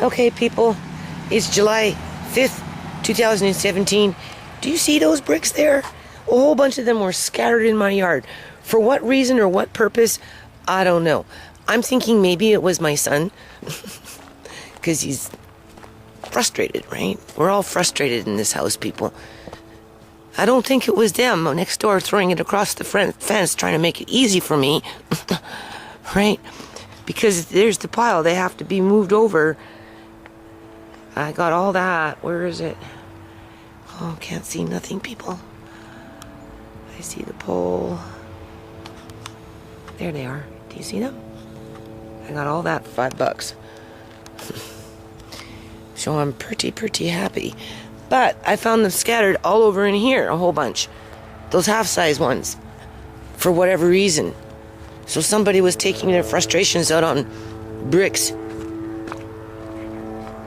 Okay, people, it's July 5th, 2017. Do you see those bricks there? A whole bunch of them were scattered in my yard. For what reason or what purpose, I don't know. I'm thinking maybe it was my son, because he's frustrated, right? We're all frustrated in this house, people. I don't think it was them next door throwing it across the fence, trying to make it easy for me, right? Because there's the pile. They have to be moved over. I got all that. Where is it? Oh, can't see nothing, people. I see the pole. There they are. Do you see them? I got all that for $5. So I'm pretty happy. But I found them scattered all over in here, a whole bunch. Those half-size ones. For whatever reason. So somebody was taking their frustrations out on bricks.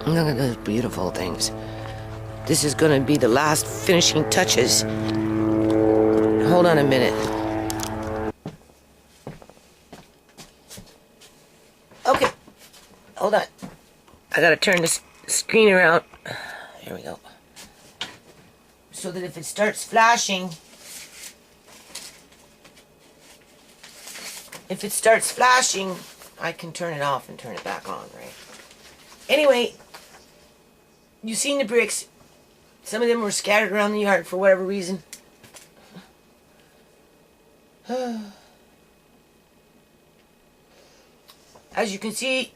Look at those beautiful things. This is going to be the last finishing touches. Hold on a minute. Okay. Hold on. I got to turn this screen around. Here we go. So that if it starts flashing... I can turn it off and turn it back on, right? Anyway... You've seen the bricks. Some of them were scattered around the yard for whatever reason. As you can see,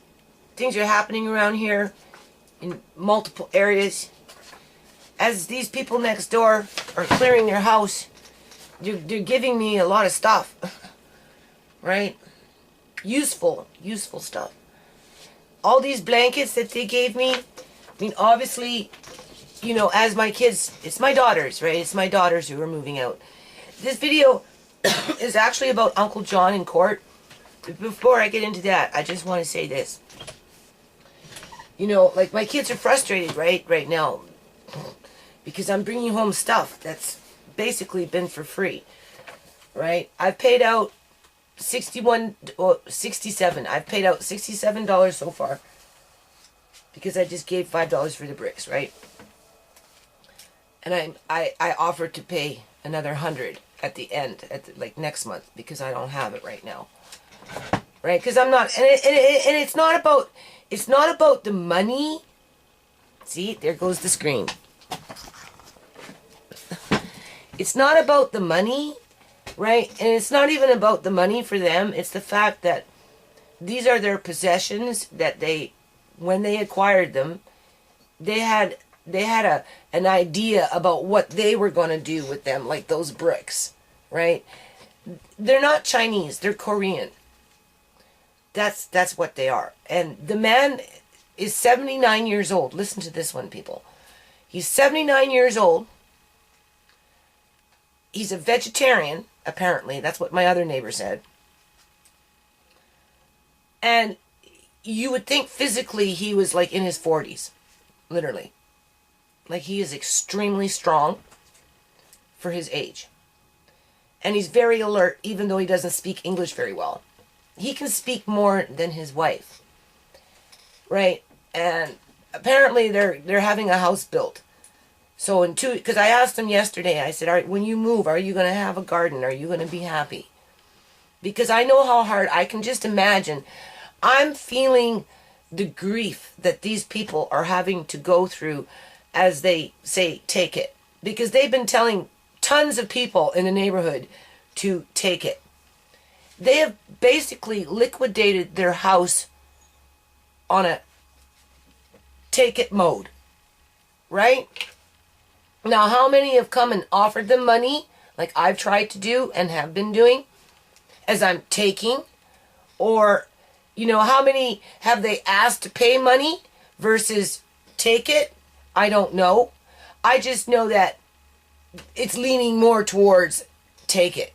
things are happening around here in multiple areas. As these people next door are clearing their house, they're giving me a lot of stuff. Right? Useful stuff. All these blankets that they gave me, I mean, obviously, you know, as my kids, it's my daughters, right? It's my daughters who are moving out. This video is actually about Uncle John in court. Before I get into that, I just want to say this. You know, like, my kids are frustrated, right now. Because I'm bringing home stuff that's basically been for free. Right? I've paid out $67. I've paid out $67 so far. Because I just gave $5 for the bricks, right? And I offered to pay another $100 at the end, like next month, because I don't have it right now, right? Because I'm not, and it's not about the money. See, there goes the screen. It's not about the money, right? And it's not even about the money for them. It's the fact that these are their possessions that they. When they acquired them, they had an idea about what they were going to do with them, like those bricks, right? They're not Chinese, they're Korean. That's what they are. And the man is 79 years old. Listen to this one, people. He's 79 years old. He's a vegetarian, apparently. That's what my other neighbor said. And you would think physically he was like in his 40s. Literally. Like, he is extremely strong for his age. And he's very alert, even though he doesn't speak English very well. He can speak more than his wife. Right? And apparently they're having a house built. So because I asked him yesterday, I said, all right, when you move, are you going to have a garden? Are you going to be happy? Because I know how hard, I can just imagine. I'm feeling the grief that these people are having to go through as they say, take it. Because they've been telling tons of people in the neighborhood to take it. They have basically liquidated their house on a take it mode. Right? Now, how many have come and offered them money, like I've tried to do and have been doing, as I'm taking? Or... you know, how many have they asked to pay money versus take it? I don't know. I just know that it's leaning more towards take it.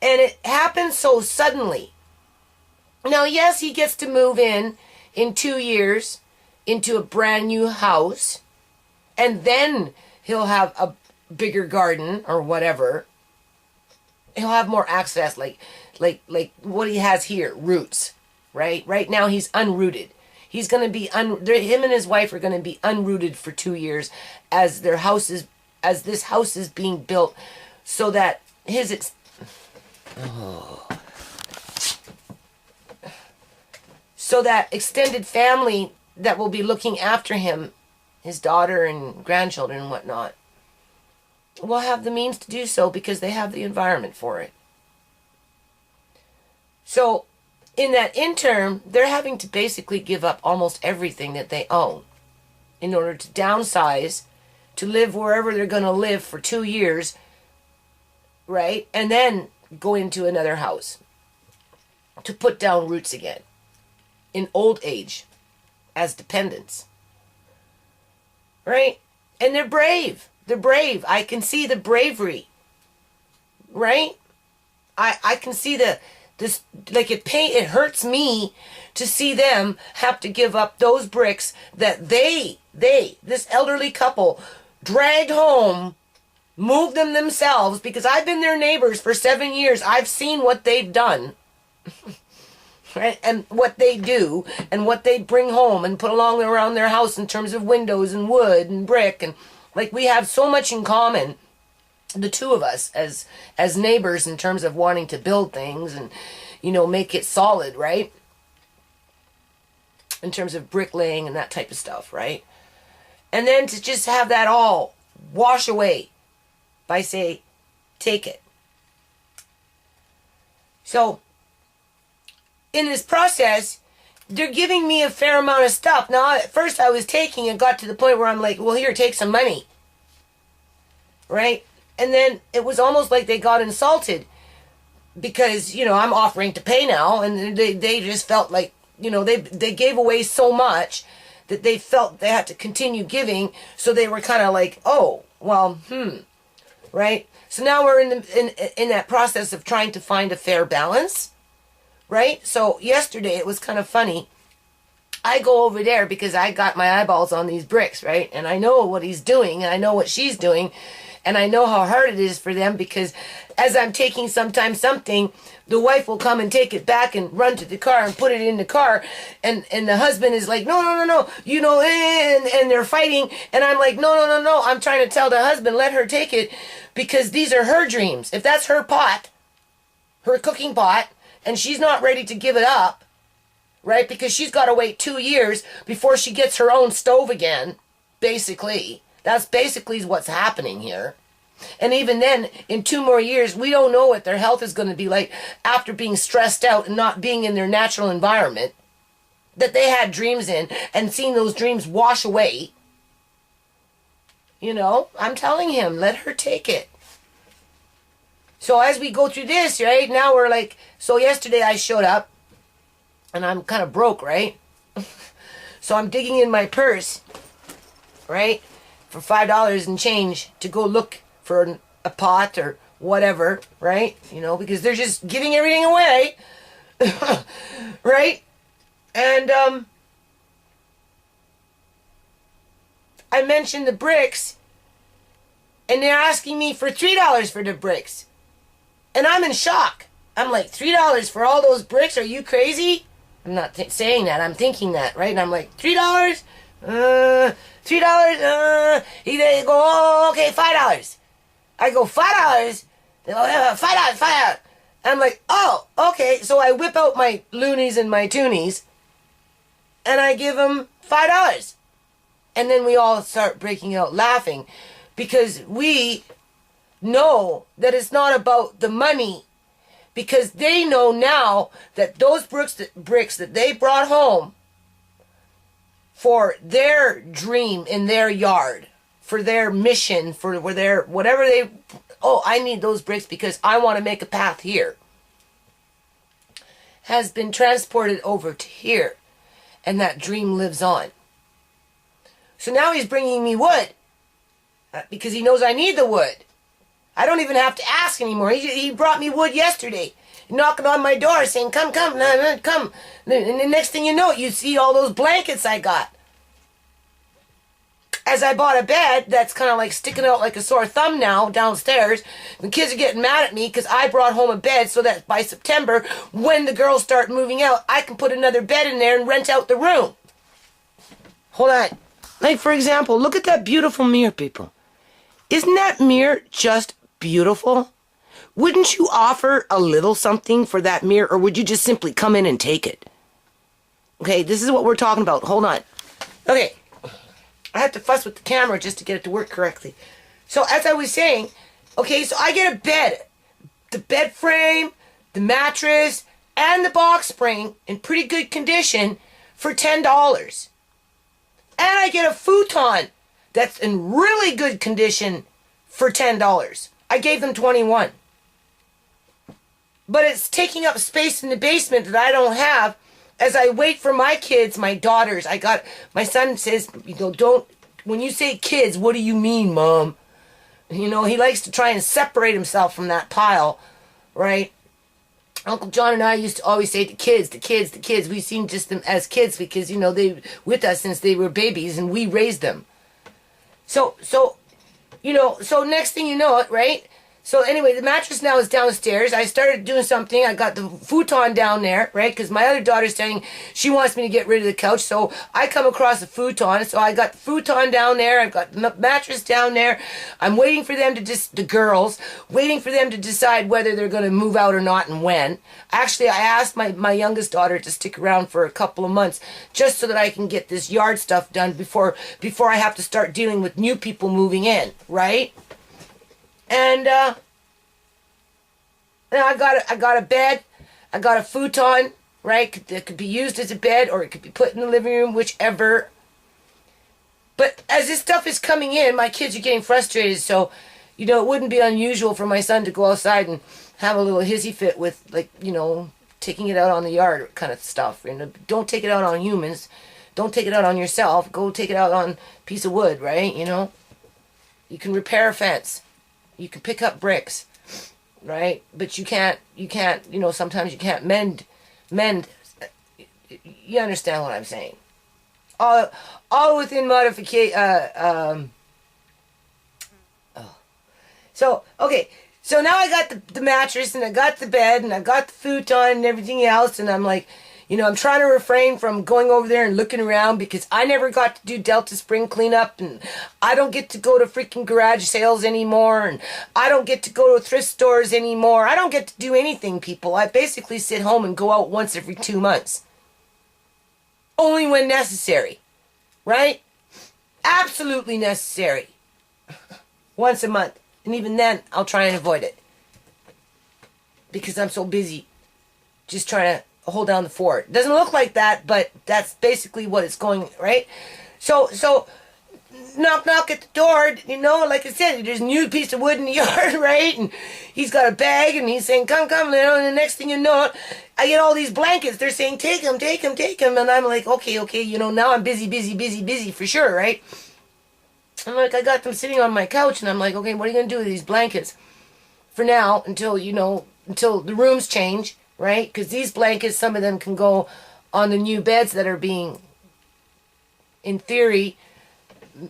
And it happens so suddenly. Now, yes, he gets to move in 2 years into a brand new house. And then he'll have a bigger garden or whatever. He'll have more access, like what he has here, roots, right? Right now he's unrooted. He's going to be, him and his wife are going to be unrooted for 2 years as this house is being built so that so that extended family that will be looking after him, his daughter and grandchildren and whatnot, will have the means to do so because they have the environment for it. So in that interim, they're having to basically give up almost everything that they own in order to downsize, to live wherever they're going to live for 2 years, right? And then go into another house to put down roots again in old age as dependents, right? And they're brave. They're brave. I can see the bravery, right? I can see this, like it hurts me to see them have to give up those bricks that this elderly couple dragged home, moved them themselves, because I've been their neighbors for 7 years. I've seen what they've done, right? And what they do and what they bring home and put along around their house in terms of windows and wood and brick. And like, we have so much in common, the two of us as neighbors, in terms of wanting to build things and, you know, make it solid, right? In terms of bricklaying and that type of stuff, right? And then to just have that all wash away by say, take it. So in this process, they're giving me a fair amount of stuff. Now, at first I was taking and got to the point where I'm like, well, here, take some money, right? And then it was almost like they got insulted because, you know, I'm offering to pay now, and they just felt like, you know, they gave away so much that they felt they had to continue giving, so they were kind of like, oh, well, right? So now we're in that process of trying to find a fair balance, right? So yesterday it was kind of funny. I go over there because I got my eyeballs on these bricks, right? And I know what he's doing, and I know what she's doing, and I know how hard it is for them, because as I'm taking sometimes something, the wife will come and take it back and run to the car and put it in the car. And the husband is like, no, you know, and they're fighting. And I'm like, no. I'm trying to tell the husband, let her take it, because these are her dreams. If that's her pot, her cooking pot, and she's not ready to give it up, right? Because she's got to wait 2 years before she gets her own stove again, basically. That's basically what's happening here. And even then, in 2 more years, we don't know what their health is going to be like after being stressed out and not being in their natural environment that they had dreams in, and seeing those dreams wash away. You know, I'm telling him, let her take it. So as we go through this, right, now we're like, so yesterday I showed up, and I'm kind of broke, right? So I'm digging in my purse, right, for $5 and change to go look for a pot or whatever, right? You know, because they're just giving everything away, right? And I mentioned the bricks, and they're asking me for $3 for the bricks. And I'm in shock. I'm like, $3 for all those bricks? Are you crazy? I'm not saying that. I'm thinking that, right? And I'm like, $3? $3? They go, oh, okay, $5. I go, $5? They go, $5. I'm like, oh, okay. So I whip out my loonies and my toonies, and I give them $5. And then we all start breaking out laughing, because we know that it's not about the money, because they know now that those bricks that they brought home for their dream in their yard, for their mission, for their whatever they, oh, I need those bricks because I want to make a path here, has been transported over to here, and that dream lives on. So now he's bringing me wood because he knows I need the wood. I don't even have to ask anymore. He brought me wood yesterday, knocking on my door saying, come. And the next thing you know, you see all those blankets I got. As I bought a bed that's kind of like sticking out like a sore thumb now downstairs. The kids are getting mad at me because I brought home a bed so that by September, when the girls start moving out, I can put another bed in there and rent out the room. Hold on. Like, for example, look at that beautiful mirror, people. Isn't that mirror just beautiful? Wouldn't you offer a little something for that mirror, or would you just simply come in and take it? Okay, this is what we're talking about. Hold on. Okay. I have to fuss with the camera just to get it to work correctly. So, as I was saying, okay, so I get a bed. The bed frame, the mattress, and the box spring in pretty good condition for $10. And I get a futon that's in really good condition for $10. I gave them $21. But it's taking up space in the basement that I don't have as I wait for my kids, my daughters. My son says, don't, when you say kids, what do you mean, Mom? He likes to try and separate himself from that pile, right? Uncle John and I used to always say the kids. We seen just them as kids because, they with us since they were babies and we raised them. So next thing you know it, right? So anyway, the mattress now is downstairs. I started doing something. I got the futon down there, right? Because my other daughter's saying she wants me to get rid of the couch. So I come across the futon. So I got the futon down there. I've got the mattress down there. I'm waiting for them the girls, waiting for them to decide whether they're going to move out or not and when. Actually, I asked my youngest daughter to stick around for a couple of months just so that I can get this yard stuff done before I have to start dealing with new people moving in, right? And now I got a bed, I got a futon, right? That could be used as a bed or it could be put in the living room, whichever. But as this stuff is coming in, my kids are getting frustrated, so it wouldn't be unusual for my son to go outside and have a little hissy fit with, taking it out on the yard kind of stuff. Don't take it out on humans. Don't take it out on yourself. Go take it out on a piece of wood, right? You can repair a fence. You can pick up bricks, right? But you can't, sometimes you can't mend. You understand what I'm saying? All within modification, So, okay. So now I got the mattress and I got the bed and I got the futon and everything else, and I'm like, I'm trying to refrain from going over there and looking around because I never got to do Delta Spring cleanup, and I don't get to go to freaking garage sales anymore, and I don't get to go to thrift stores anymore. I don't get to do anything, people. I basically sit home and go out once every 2 months. Only when necessary, right? Absolutely necessary. Once a month. And even then, I'll try and avoid it. Because I'm so busy just trying to hold down the fort. It doesn't look like that, but that's basically what it's going, right? So knock at the door, like I said, there's a new piece of wood in the yard, right? And he's got a bag and he's saying, come, and the next thing you know, I get all these blankets. They're saying, take them. And I'm like, okay, now I'm busy for sure, right? I'm like, I got them sitting on my couch and I'm like, okay, what are you going to do with these blankets? For now, until the rooms change, right? Because these blankets, some of them can go on the new beds that are being, in theory,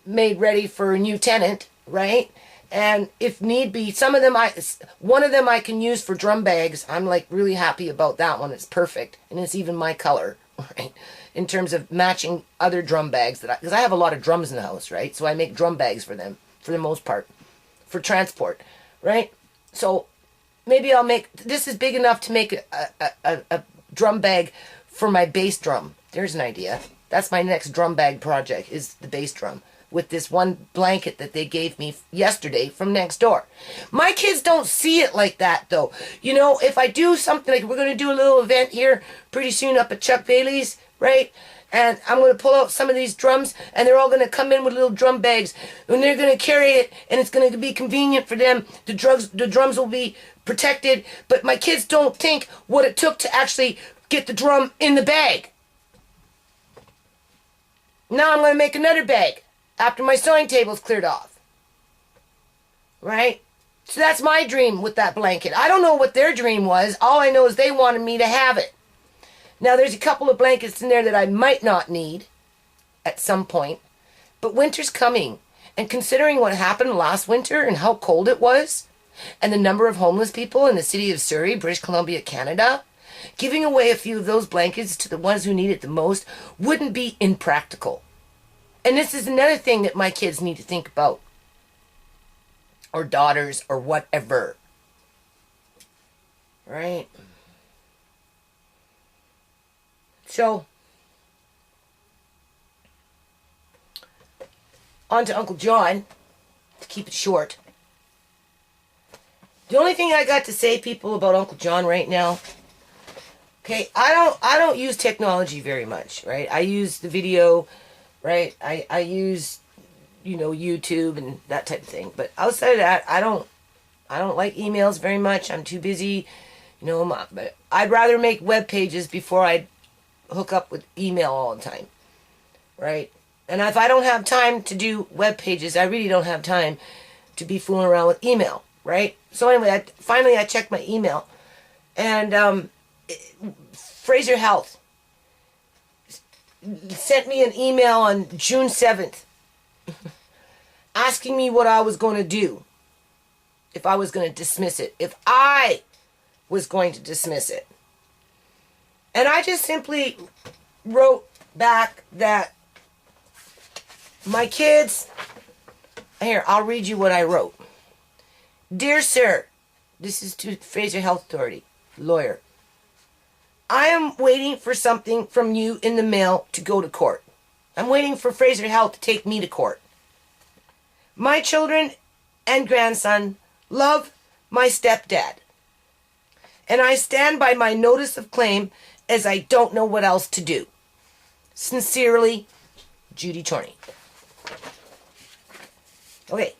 made ready for a new tenant, right? And if need be, one of them I can use for drum bags. I'm like really happy about that one. It's perfect. And it's even my color, right? In terms of matching other drum bags because I have a lot of drums in the house, right? So I make drum bags for them, for the most part, for transport, right? So maybe this is big enough to make a drum bag for my bass drum. There's an idea. That's my next drum bag project, is the bass drum, with this one blanket that they gave me yesterday from next door. My kids don't see it like that, though. If I do something, like we're going to do a little event here pretty soon up at Chuck Bailey's, right? And I'm going to pull out some of these drums, and they're all going to come in with little drum bags, and they're going to carry it, and it's going to be convenient for them. The drums will be protected, but my kids don't think what it took to actually get the drum in the bag. Now I'm going to make another bag after my sewing table's cleared off. Right? So that's my dream with that blanket. I don't know what their dream was. All I know is they wanted me to have it. Now, there's a couple of blankets in there that I might not need at some point, but winter's coming, and considering what happened last winter and how cold it was, and the number of homeless people in the city of Surrey, British Columbia, Canada, giving away a few of those blankets to the ones who need it the most wouldn't be impractical. And this is another thing that my kids need to think about. Or daughters, or whatever. Right? So, on to Uncle John, to keep it short. The only thing I got to say, people, about Uncle John right now, okay, I don't use technology very much, right? I use the video, right? I use, YouTube and that type of thing. But outside of that, I don't like emails very much. I'm too busy, but I'd rather make web pages before I hook up with email all the time, right? And if I don't have time to do web pages, I really don't have time to be fooling around with email, right? So anyway, finally I checked my email, and Fraser Health sent me an email on June 7th asking me what I was going to do, if I was going to dismiss it, if I was going to dismiss it. And I just simply wrote back that my kids, here, I'll read you what I wrote. Dear Sir, this is to Fraser Health Authority, lawyer. I am waiting for something from you in the mail to go to court. I'm waiting for Fraser Health to take me to court. My children and grandson love my stepdad, and I stand by my notice of claim as I don't know what else to do. Sincerely, Judy Chorney. Okay.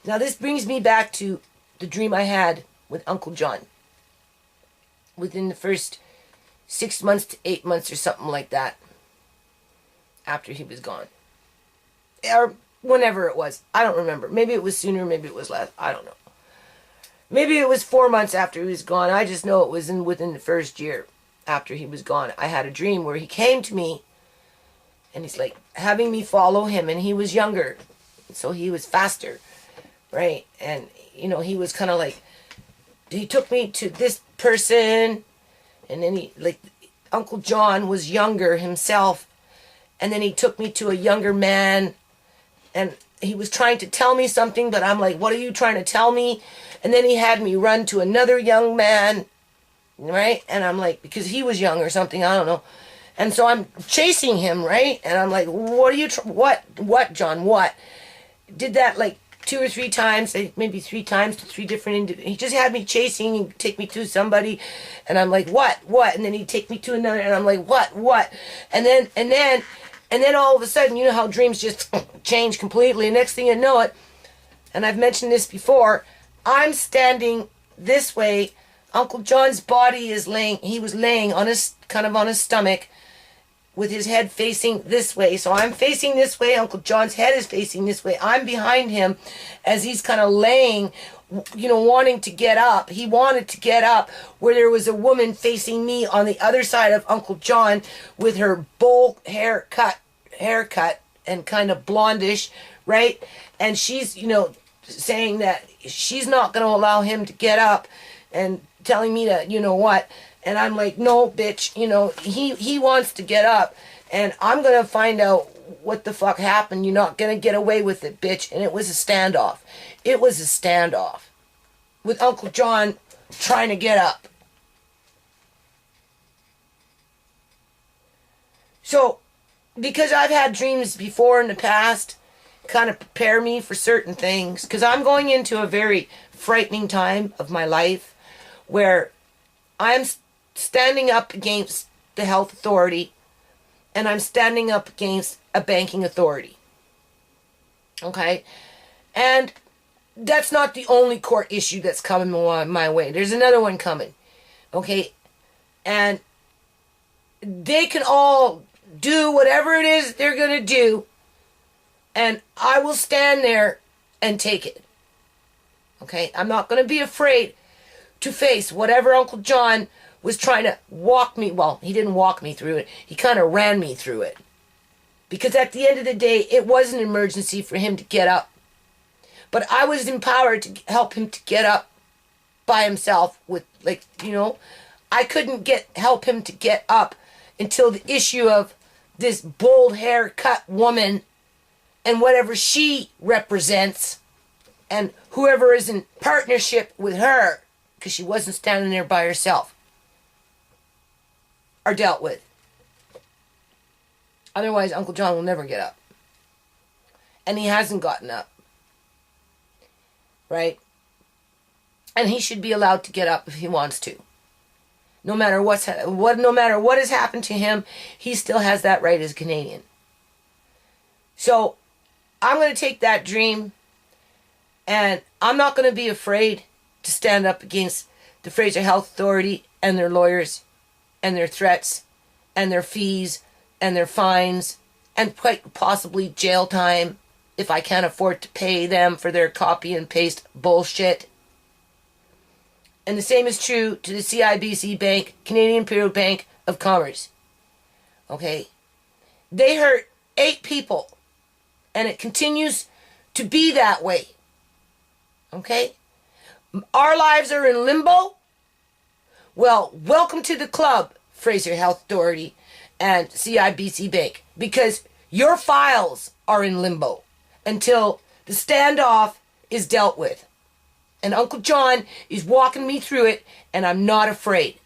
Now this brings me back to the dream I had with Uncle John. Within the first 6 months to 8 months or something like that, after he was gone. Or whenever it was. I don't remember. Maybe it was sooner, maybe it was less. I don't know. Maybe it was 4 months after he was gone. I just know it was within the first year after he was gone. I had a dream where he came to me, and he's like having me follow him, and he was younger, so he was faster, right? And he was kind of like, he took me to this person, and then Uncle John was younger himself, and then he took me to a younger man, and he was trying to tell me something, but I'm like, what are you trying to tell me? And then he had me run to another young man, right? And I'm like, because he was young or something, I don't know. And so I'm chasing him, right? And I'm like, what are you, what, John, what? Did that like 2 or 3 times, maybe 3 times to 3 different he just had me chasing, he'd take me to somebody, and I'm like, what? And then he'd take me to another, and I'm like, what? And then all of a sudden, you know how dreams just change completely, and next thing you know it, and I've mentioned this before, I'm standing this way, Uncle John's body is he was laying on his, kind of on his stomach, with his head facing this way. So I'm facing this way, Uncle John's head is facing this way. I'm behind him as he's kind of laying, wanting to get up. He wanted to get up, where there was a woman facing me on the other side of Uncle John with her bowl haircut and kind of blondish, right? And she's, saying that she's not going to allow him to get up and telling me to, what. And I'm like, no, bitch, he wants to get up, and I'm going to find out what the fuck happened. You're not going to get away with it, bitch. And it was a standoff. It was a standoff with Uncle John trying to get up. So, because I've had dreams before in the past, kind of prepare me for certain things, because I'm going into a very frightening time of my life where I'm standing up against the health authority, and I'm standing up against a banking authority. Okay? And that's not the only court issue that's coming my way. There's another one coming. Okay? And they can all do whatever it is they're going to do, and I will stand there and take it. Okay? I'm not going to be afraid to face whatever Uncle John was trying to walk me, well, he didn't walk me through it, he kind of ran me through it. Because at the end of the day, it was an emergency for him to get up. But I was empowered to help him to get up by himself with, I couldn't help him to get up until the issue of this bold haircut woman and whatever she represents and whoever is in partnership with her, because she wasn't standing there by herself, are dealt with. Otherwise, Uncle John will never get up. And he hasn't gotten up. Right? And he should be allowed to get up if he wants to. No matter what has happened to him, he still has that right as a Canadian. So, I'm going to take that dream, and I'm not going to be afraid to stand up against the Fraser Health Authority and their lawyers and their threats and their fees and their fines and quite possibly jail time if I can't afford to pay them for their copy and paste bullshit. And the same is true to the CIBC Bank, Canadian Imperial Bank of Commerce. Okay? They hurt 8 people, and it continues to be that way. Okay? Our lives are in limbo. Well, welcome to the club, Fraser Health Authority and CIBC Bank, because your files are in limbo until the standoff is dealt with. And Uncle John is walking me through it, and I'm not afraid.